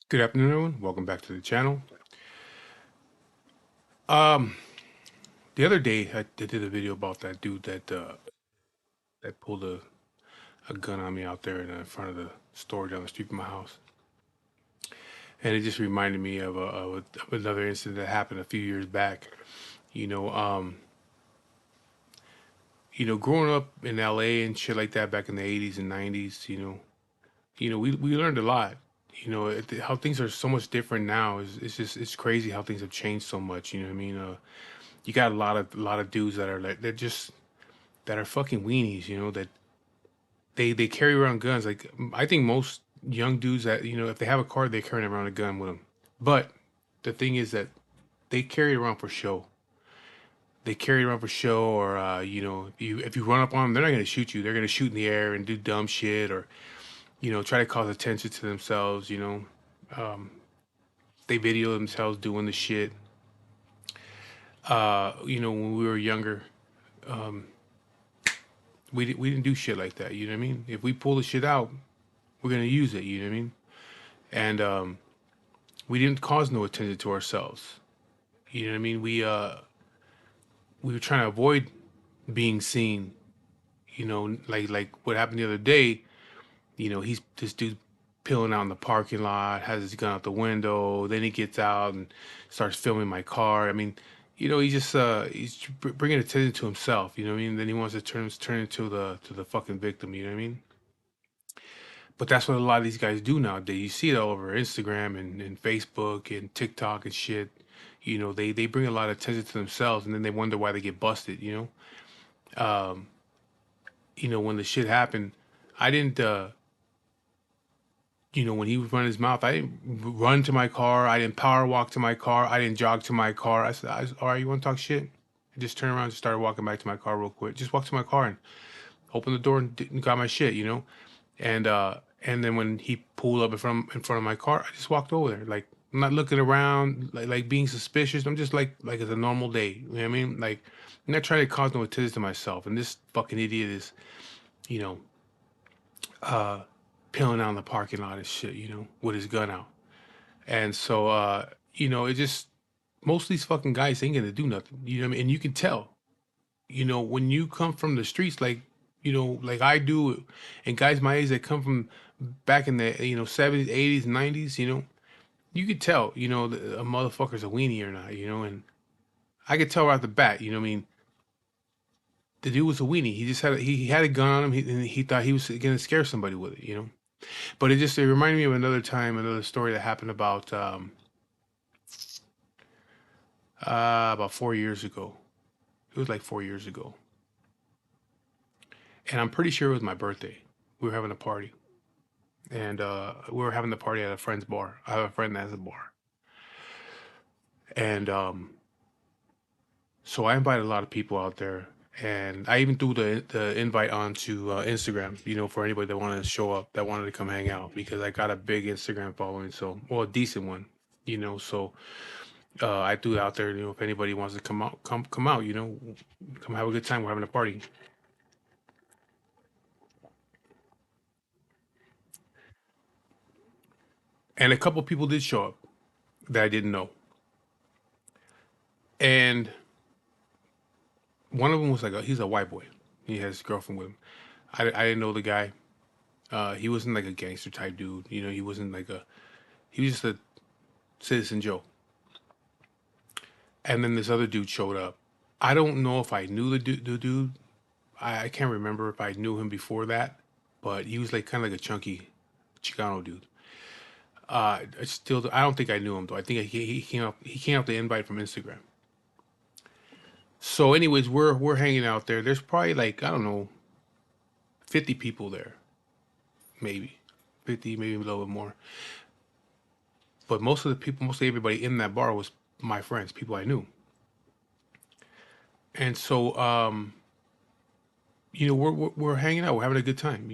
Good afternoon, everyone. Welcome back to the channel. Um, the other day I did a video about that dude that pulled a gun on me out there in front of the store down the street from my house, and it just reminded me of another incident that happened a few years back. You know, um, growing up in LA and shit like that back in the '80s and '90s. We learned a lot. How things are so much different now is it's crazy how things have changed so much. You know what I mean? You got a lot of dudes that are like that are fucking weenies, that they carry around guns. Like I think most young dudes that if they have a car, they're carrying around a gun with them. But the thing is that they carry it around for show. They carry it around for show, or if you run up on them, they're not gonna shoot you. They're gonna shoot in the air and do dumb shit, or try to cause attention to themselves. Um, they video themselves doing the shit. When we were younger, um, we didn't do shit like that. You know what I mean? If we pull the shit out, we're gonna use it. You know what I mean? And we didn't cause no attention to ourselves. You know what I mean? We were trying to avoid being seen. Like what happened the other day. He's this dude peeling out in the parking lot, has his gun out the window. Then he gets out and starts filming my car. I mean, he's bringing attention to himself. You know what I mean? Then he wants to turn into the fucking victim. You know what I mean? But that's what a lot of these guys do nowadays. You see it all over Instagram and Facebook and TikTok and shit. They bring a lot of attention to themselves, and then they wonder why they get busted. Um, when the shit happened, I didn't. When he would run his mouth, I didn't run to my car. I didn't power walk to my car. I didn't jog to my car. I said, all right, you want to talk shit? I just turned around and started walking back to my car real quick. Just walked to my car and opened the door and got my shit. And then when he pulled up in front of my car, I just walked over there. Like I'm not looking around, like being suspicious. I'm just like it's a normal day. You know what I mean? Like I'm not trying to cause no attention to myself. And this fucking idiot is, you know, uh peeling out in the parking lot and shit, with his gun out. And so it just most of these fucking guys ain't gonna do nothing. You know what I mean? And you can tell, when you come from the streets, like I do, and guys my age that come from back in the 70s, 80s, 90s, you could tell, a motherfucker's a weenie or not, and I could tell right off the bat, I mean, the dude was a weenie. He just had a gun on him, and he thought he was gonna scare somebody with it. But it reminded me of another time, another story that happened about 4 years ago. It was like 4 years ago, and I'm pretty sure it was my birthday. We were having a party, and we were having the party at a friend's bar. I have a friend that has a bar, and so I invited a lot of people out there, and I even threw the invite onto Instagram. For anybody that wanted to show up, that wanted to come hang out, because I got a big Instagram following, so well, a decent one. So I threw it out there. If anybody wants to come out, come out. Come have a good time. We're having a party, and a couple people did show up that I didn't know, and one of them was he's a white boy. He has his girlfriend with him. I didn't know the guy. He wasn't like a gangster type dude. He wasn't he was just a citizen Joe. And then this other dude showed up. I don't know if I knew the dude. I can't remember if I knew him before that, but he was like kind of like a chunky Chicano dude. I don't think I knew him though. I think he came up the invite from Instagram. So, anyways, we're hanging out there. There's probably like, I don't know, 50 people there, maybe 50, maybe a little bit more. But mostly everybody in that bar was my friends, people I knew. And so we're hanging out, we're having a good time.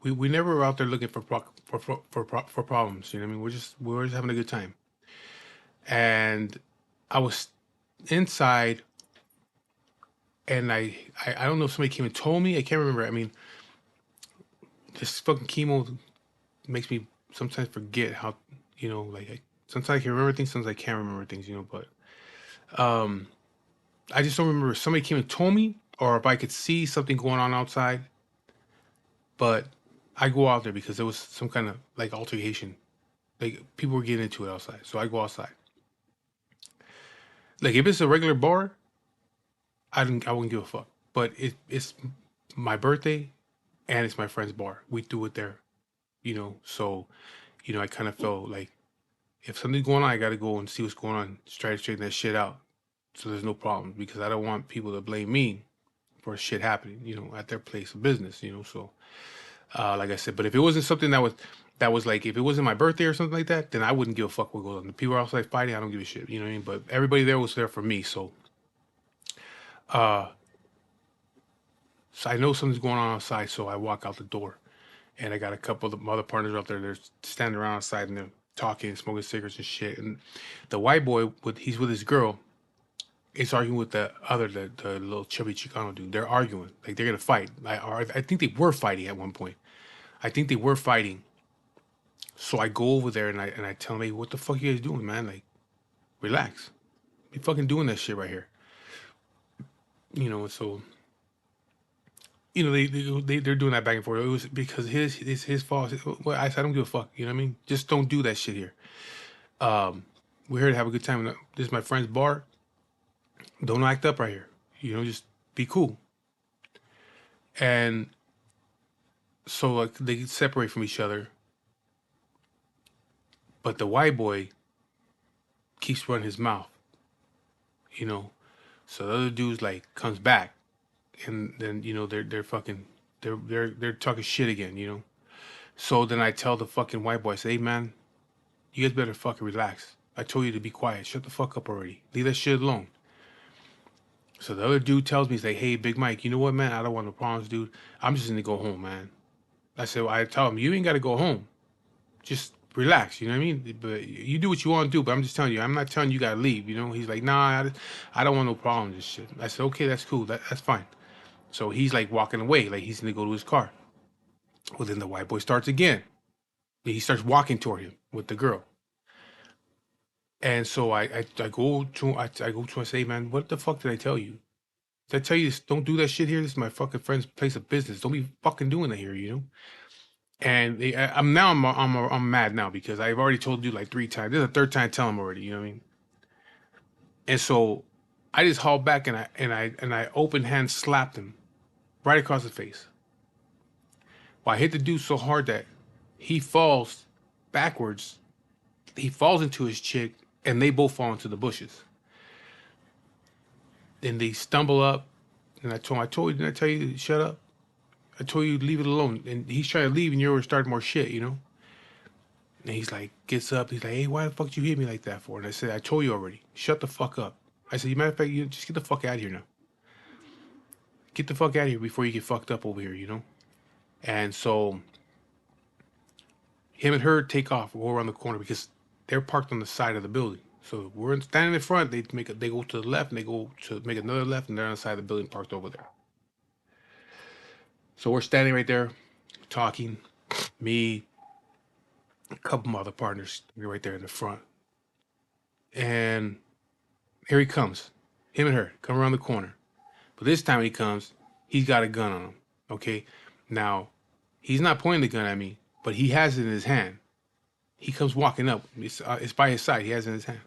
We never were out there looking for problems. You know what I mean? We're just having a good time. And I was inside, and I don't know if somebody came and told me. I can't remember. I mean, this fucking chemo makes me sometimes forget how, like sometimes I can remember things, sometimes I can't remember things. But um, I just don't remember if somebody came and told me or if I could see something going on outside. But I go out there because there was some kind of like altercation. Like people were getting into it outside. So I go outside. Like if it's a regular bar, I wouldn't give a fuck. But it's my birthday and it's my friend's bar. We do it there, So, I kind of felt like if something's going on, I got to go and see what's going on. Just try to straighten that shit out, so there's no problems. Because I don't want people to blame me for shit happening, at their place of business, So, like I said, but if it wasn't something that was like, if it wasn't my birthday or something like that, then I wouldn't give a fuck what goes on. The people outside fighting, I don't give a shit. You know what I mean? But everybody there was there for me, so. Uh, so I know something's going on outside, so I walk out the door, and I got a couple of the other partners out there. They're standing around outside and they're talking, smoking cigarettes and shit. And the white boy, he's with his girl, is arguing with the little chubby Chicano dude. They're arguing like they're gonna fight. I think they were fighting at one point. I think they were fighting. So I go over there and I tell him, hey, what the fuck you guys doing, man? Like, relax. You fucking doing that shit right here. So they're doing that back and forth. It was because it's his fault. Well, I said, I don't give a fuck. You know what I mean? Just don't do that shit here. We're here to have a good time. This is my friend's bar. Don't act up right here. Just be cool. And so like they separate from each other. But the white boy keeps running his mouth. So the other dude's like comes back, and then they're fucking they're talking shit again. So then I tell the fucking white boy, I say, hey man, you guys better fucking relax. I told you to be quiet. Shut the fuck up already. Leave that shit alone. So the other dude tells me, he's like, hey, Big Mike, you know what, man? I don't want no problems, dude. I'm just gonna go home, man. I said, well, I tell him, you ain't gotta go home. Just relax, you know what I mean? But you do what you want to do, but I'm just telling you, I'm not telling you gotta leave, He's like, nah, I don't want no problems and shit. I said, okay, that's cool. That's fine. So he's like walking away, like he's gonna go to his car. Well, then the white boy starts again. He starts walking toward him with the girl. And so I go to I say, man, what the fuck did I tell you? Did I tell you this, don't do that shit here? This is my fucking friend's place of business. Don't be fucking doing that here. And I'm mad now because I've already told you like 3 times. This is the third time telling him already. You know what I mean? And so I just hauled back and I open hand slapped him right across the face. Well, I hit the dude so hard that he falls backwards. He falls into his chick, and they both fall into the bushes. Then they stumble up, and I told you, didn't I tell you to shut up? I told you to leave it alone. And he's trying to leave, and you're starting more shit. And he's like, gets up, he's like, hey, why the fuck did you hit me like that for? And I said, I told you already. Shut the fuck up. I said, matter of fact, you just get the fuck out of here now. Get the fuck out of here before you get fucked up over here. And so him and her take off, go around the corner because they're parked on the side of the building. So we're standing in front. They go to the left, and they go to make another left, and they're on the side of the building, parked over there. So we're standing right there, talking. Me, a couple of my other partners, right there in the front. And here he comes, him and her come around the corner. But this time he comes, he's got a gun on him. Okay, now he's not pointing the gun at me, but he has it in his hand. He comes walking up. It's by his side. He has it in his hand.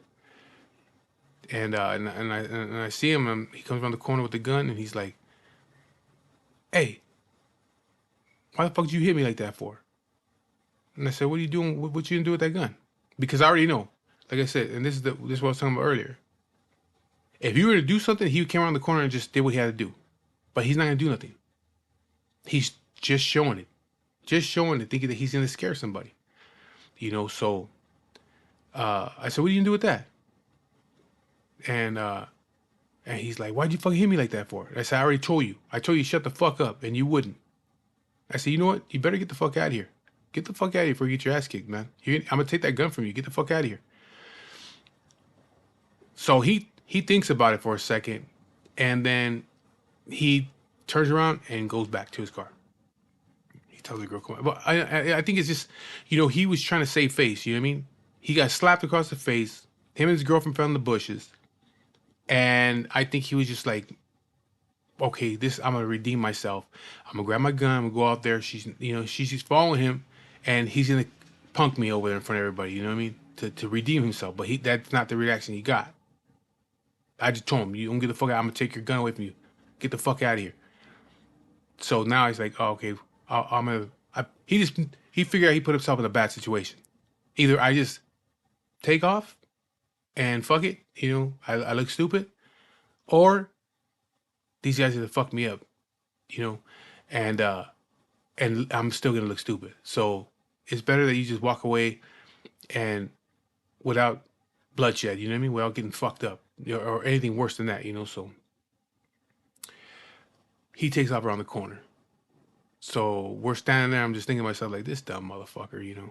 And I see him. And he comes around the corner with the gun, and he's like, "Hey, why the fuck did you hit me like that for?" And I said, "What are you doing? What you gonna do with that gun?" Because I already know. Like I said, and this is what I was talking about earlier. If you were to do something, he came around the corner and just did what he had to do. But he's not gonna do nothing. He's just showing it, thinking that he's gonna scare somebody. So I said, "What are you gonna do with that?" And And he's like, why'd you fucking hit me like that for? I said, I already told you. I told you shut the fuck up, and you wouldn't. I said, you know what? You better get the fuck out of here. Get the fuck out of here before you get your ass kicked, man. I'm gonna take that gun from you. Get the fuck out of here. So he thinks about it for a second, and then he turns around and goes back to his car. He tells the girl, come on. But I think it's just, he was trying to save face. You know what I mean? He got slapped across the face. Him and his girlfriend fell in the bushes. And I think he was just like, okay, I'm gonna redeem myself. I'm gonna grab my gun. I'm gonna go out there. She's following him, and he's gonna punk me over there in front of everybody. You know what I mean? To redeem himself. But that's not the reaction he got. I just told him, you don't get the fuck out. I'm gonna take your gun away from you. Get the fuck out of here. So now he's like, oh, okay, he figured out he put himself in a bad situation. Either I just take off and fuck it, I look stupid, or these guys are gonna fuck me up, and I'm still gonna look stupid. So it's better that you just walk away and without bloodshed, you know what I mean? Without getting fucked up, or anything worse than that, So he takes off around the corner. So we're standing there. I'm just thinking to myself, like, this dumb motherfucker,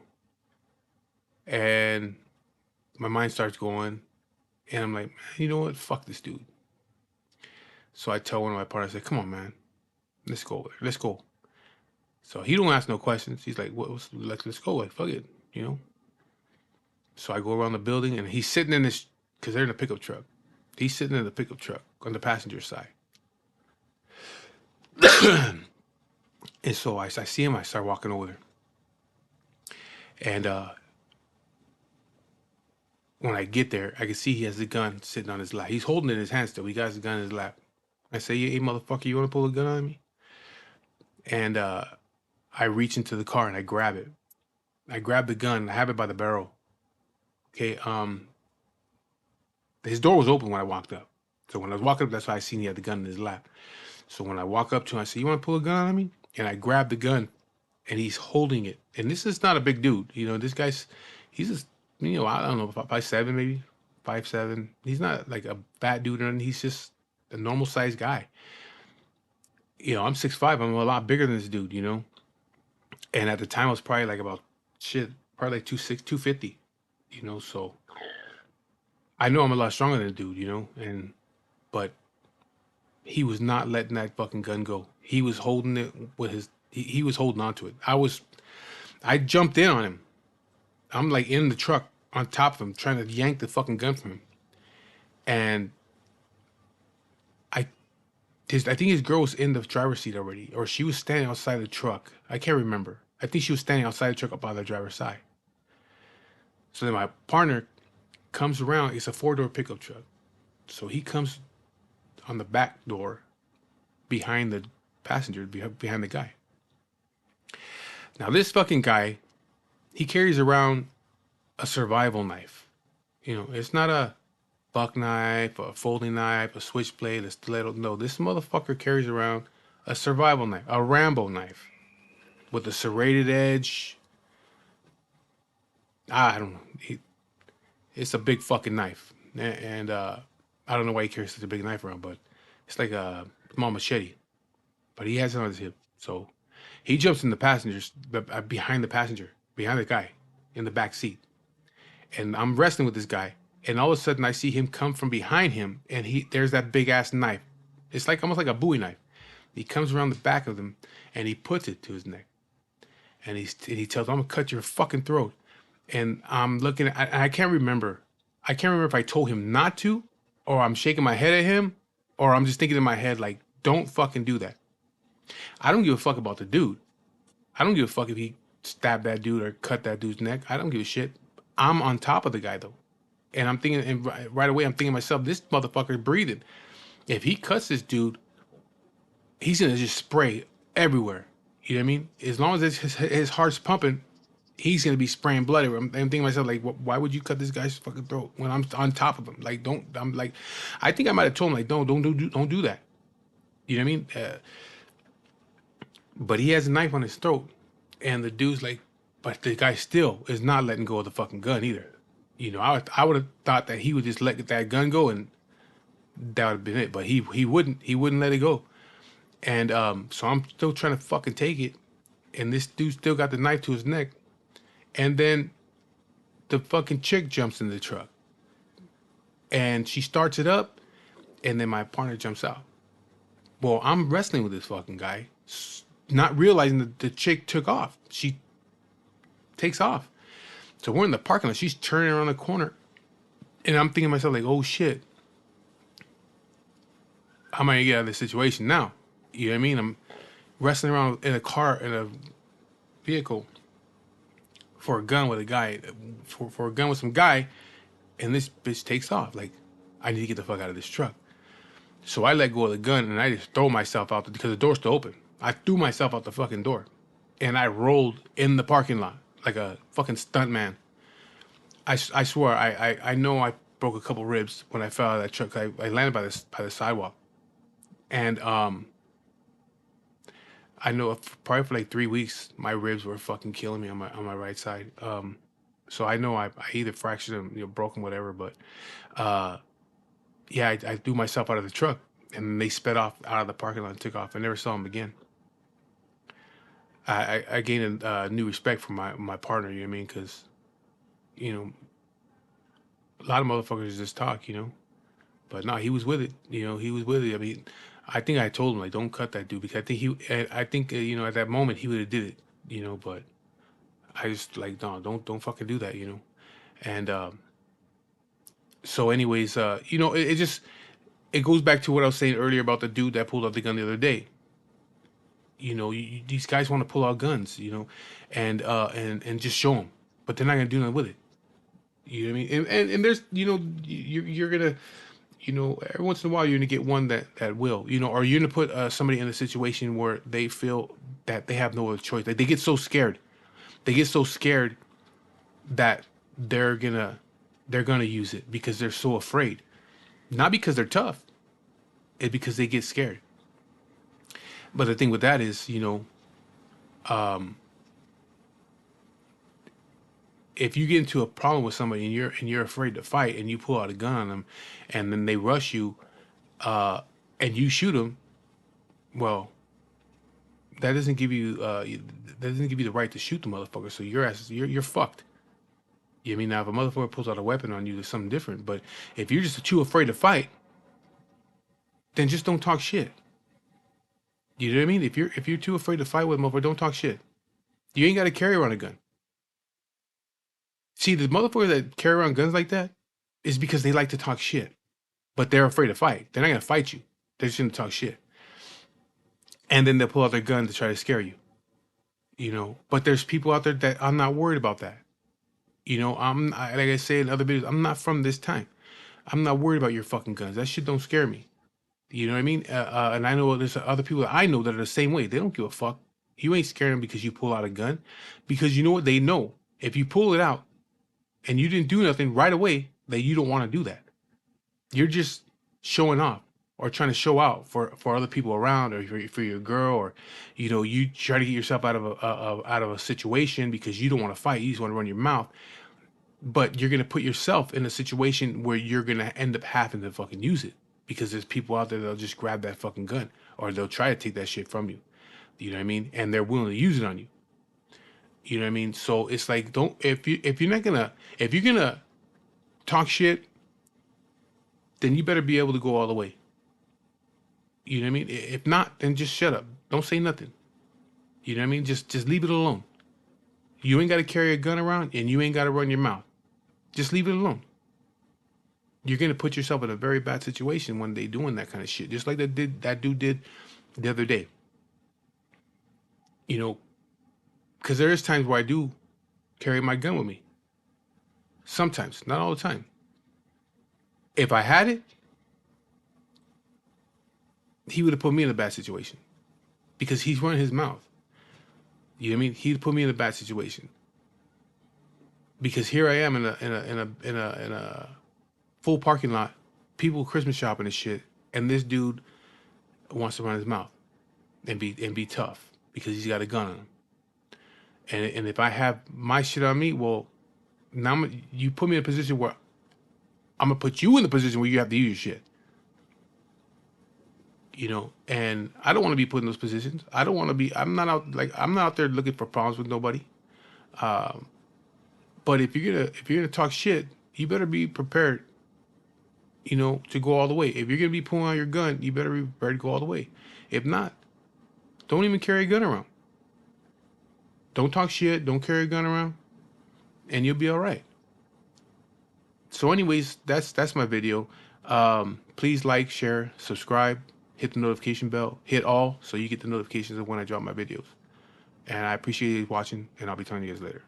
And my mind starts going, and I'm like, man, you know what? Fuck this dude. So I tell one of my partners, I say, come on, man, let's go. Let's go. So he don't ask no questions. He's like, let's go. Like, fuck it, So I go around the building, and he's sitting in this, because they're in a pickup truck. He's sitting in the pickup truck on the passenger side. And so I see him. I start walking over there. And when I get there, I can see he has the gun sitting on his lap. He's holding it in his hand still. He got his gun in his lap. I say, hey, motherfucker, you want to pull a gun on me? And I reach into the car and I grab it. I grab the gun. I have it by the barrel. Okay. His door was open when I walked up. So when I was walking up, that's why I seen he had the gun in his lap. So when I walk up to him, I say, you want to pull a gun on me? And I grab the gun, and he's holding it. And this is not a big dude. This guy's, he's just, I don't know, 5'7", maybe 5'7". He's not like a fat dude or anything. He's just a normal sized guy. I'm 6'5". I'm a lot bigger than this dude, And at the time, I was probably like about, probably like 250, So I know I'm a lot stronger than the dude, but he was not letting that fucking gun go. He was holding it with he was holding on to it. I jumped in on him. I'm like in the truck on top of him, trying to yank the fucking gun from him. And I think his girl was in the driver's seat already, or she was standing outside the truck. I can't remember. I think she was standing outside the truck up on the driver's side. So then my partner comes around. It's a 4-door pickup truck. So he comes on the back door behind the passenger, behind the guy. Now this fucking guy, he carries around a survival knife. It's not a buck knife, a folding knife, a switchblade, a stiletto. No, this motherfucker carries around a survival knife, a Rambo knife with a serrated edge. I don't know. It's a big fucking knife. And I don't know why he carries such a big knife around, but it's like a small machete. But he has it on his hip. So he jumps in the passengers, behind the guy in the back seat. And I'm wrestling with this guy. And all of a sudden I see him come from behind him, and there's that big ass knife. It's like almost like a Bowie knife. He comes around the back of him and he puts it to his neck. And he tells him, I'm gonna cut your fucking throat. And I'm looking at, I can't remember. I can't remember if I told him not to, or I'm shaking my head at him, or I'm just thinking in my head, like, don't fucking do that. I don't give a fuck about the dude. I don't give a fuck if he stabbed that dude or cut that dude's neck. I don't give a shit. I'm on top of the guy though. And I'm thinking, and right away, I'm thinking to myself, this motherfucker's breathing. If he cuts this dude, he's gonna just spray everywhere. You know what I mean? As long as his heart's pumping, he's gonna be spraying blood everywhere. I'm thinking to myself, like, why would you cut this guy's fucking throat when I'm on top of him? Like, don't. I'm like, I think I might have told him, like, don't do that. You know what I mean? But he has a knife on his throat, and the dude's like, but the guy still is not letting go of the fucking gun either. I would have thought that he would just let that gun go and that would have been it. But he wouldn't let it go. And so I'm still trying to fucking take it. And this dude still got the knife to his neck. And then the fucking chick jumps in the truck. And she starts it up. And then my partner jumps out. Well, I'm wrestling with this fucking guy, not realizing that the chick took off. She takes off. So we're in the parking lot. She's turning around the corner. And I'm thinking to myself, like, oh shit. How am I gonna get out of this situation now? You know what I mean? I'm wrestling around in a car, in a vehicle, for a gun with a guy, for a gun with some guy, and this bitch takes off. Like, I need to get the fuck out of this truck. So I let go of the gun and I just throw myself out because the door's still open. I threw myself out the fucking door, and I rolled in the parking lot like a fucking stunt man. I swear I know I broke a couple ribs when I fell out of that truck. I landed by the sidewalk, and I know probably for like 3 weeks my ribs were fucking killing me on my right side. So I know I either fractured them, broke them, whatever. But yeah, I threw myself out of the truck, and they sped off out of the parking lot and took off. I never saw them again. I gained a new respect for my partner. You know what I mean? Because a lot of motherfuckers just talk. But no, he was with it. He was with it. I mean, I think I told him, like, don't cut that dude, because I think at that moment he would have did it. But I just, like, no, don't fucking do that. And so anyways, it goes back to what I was saying earlier about the dude that pulled out the gun the other day. These guys want to pull out guns, and just show them, but they're not gonna do nothing with it. You know what I mean? And there's, you're gonna, every once in a while you're gonna get one that will, or you're gonna put somebody in a situation where they feel that they have no other choice. Like, they get so scared, that they're gonna use it because they're so afraid, not because they're tough. It's because they get scared. But the thing with that is, um, if you get into a problem with somebody and you're afraid to fight, and you pull out a gun on them, and then they rush you, and you shoot them, well, that doesn't give you the right to shoot the motherfucker. So you're fucked. You know what I mean? Now, if a motherfucker pulls out a weapon on you, there's something different. But if you're just too afraid to fight, then just don't talk shit. You know what I mean? If you're too afraid to fight with a motherfucker, don't talk shit. You ain't got to carry around a gun. See, the motherfuckers that carry around guns like that is because they like to talk shit, but they're afraid to fight. They're not gonna fight you. They're just gonna talk shit, and then they'll pull out their gun to try to scare you. But there's people out there that I'm not worried about that. Like I say in other videos, I'm not from this time. I'm not worried about your fucking guns. That shit don't scare me. You know what I mean? And I know there's other people that I know that are the same way. They don't give a fuck. You ain't scaring them because you pull out a gun, because you know what? They know if you pull it out and you didn't do nothing right away, that you don't want to do that. You're just showing off, or trying to show out for other people around, or for your girl, or you try to get yourself out of a situation because you don't want to fight. You just want to run your mouth. But you're gonna put yourself in a situation where you're gonna end up having to fucking use it, because there's people out there that'll just grab that fucking gun, or they'll try to take that shit from you. You know what I mean? And they're willing to use it on you. You know what I mean? So it's like, don't, if you're gonna talk shit, then you better be able to go all the way. You know what I mean? If not, then just shut up. Don't say nothing. You know what I mean? Just leave it alone. You ain't got to carry a gun around, and you ain't got to run your mouth. Just leave it alone. You're gonna put yourself in a very bad situation when they doing that kind of shit, just like that dude did the other day. Because there is times where I do carry my gun with me. Sometimes, not all the time. If I had it, he would have put me in a bad situation, because he's running his mouth. You know what I mean? He'd put me in a bad situation, because here I am in a full parking lot, people Christmas shopping and shit, and this dude wants to run his mouth and be tough because he's got a gun on him. And if I have my shit on me, well, now you put me in a position where I'm gonna put you in the position where you have to use your shit. you know, and I don't want to be put in those positions. I don't want to be. I'm not out there looking for problems with nobody. But if you're gonna talk shit, you better be prepared, you know, to go all the way. If you're gonna be pulling out your gun, you better be prepared to go all the way. If not, don't even carry a gun around. Don't talk shit. Don't carry a gun around, and you'll be all right. So, anyways, that's my video. Please like, share, subscribe, hit the notification bell, hit all so you get the notifications of when I drop my videos. And I appreciate you watching, and I'll be talking to you guys later.